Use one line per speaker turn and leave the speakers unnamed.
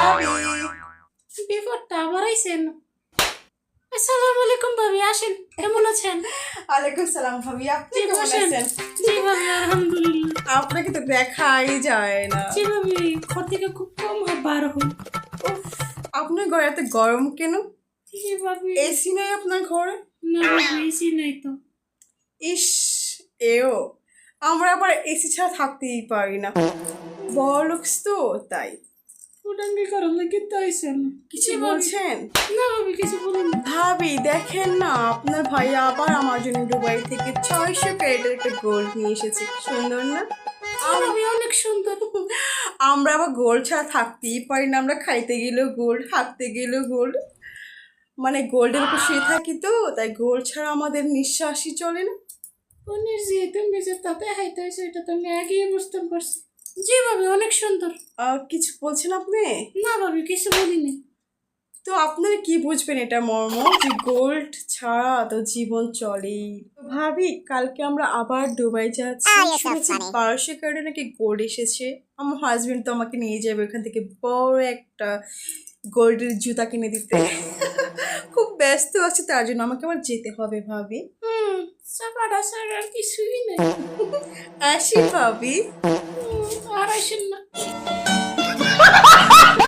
ভাবি।
বিপদটা আবার আইছেন। আসসালামু আলাইকুম ভাবি, আসেন। কেমন আছেন?
ওয়ালাইকুম সালাম ভাবি, আপনি
জি
কেমন
বসেন।
আছেন?
জি ভাবি, আলহামদুলিল্লাহ।
আপনাকে তো দেখাই যায় না।
জি ভাবি, ঘর থেকে খুব কম বার হই।
উফ, আপনার ঘরে এত গরম কেন?
জি ভাবি।
এসি নাই আপনার ঘরে?
না ভাবি, এসি নাই তো।
ইস, এও আমরা আবার এসি ছাড়া থাকতেই পারি না, বড়লোকস তো তাই।
ওটাঙ্গি করার লাগে তো আইছেন।
কিছু
জি ভাবি।
বলছেন?
না ভাবি, কিছু বলুন না।
ভাবি দেখেন না, আপনার ভাই আবার আমার জন্য দুবাই থেকে 600 ক্যারেটের একটা গোল্ড নিয়ে এসেছে। সুন্দর না?
জি ভাবি, অনেক সুন্দর।
আমরা আবার গোল্ড ছাড়া থাকতেই পারি না, আমরা খাইতে গেলেও গোল্ড, থাকতে গেলেও গোল্ড, মানে গোল্ডের উপর শুয়ে থাকি তো, তাই গোল্ড ছাড়া আমাদের নিঃশ্বাসই চলে না।
পনির যেহেতু নিজের তাতে হাইতে হয়েছে, এটা তো আমি আগেই বুঝতে পারছি। জি ভাবি, অনেক সুন্দর।
কিছু বলছেন আপনি?
না ভাবি, কিছু বলিনি।
তো আপনারা কি বুঝবেন এটা মর্ম, যে গোল্ড ছাড়া তো জীবন চলেই। তো ভাবি কালকে আমরা আবার দুবাই যাচ্ছি, শুনেছি 1200 ক্যারেটে নাকি গোল্ড এসেছে। আমার হাজবেন্ড তো আমাকে নিয়ে যাবে ওখান থেকে বড় একটা গোল্ডের জুতা কিনে দিতে। খুব ব্যস্ত আছে, তার জন্য আমাকে আবার যেতে হবে ভাবি।
চাপাটা ছাড়া আর কিছুই নেই।
আসি ভাবি।
আর আসেন না।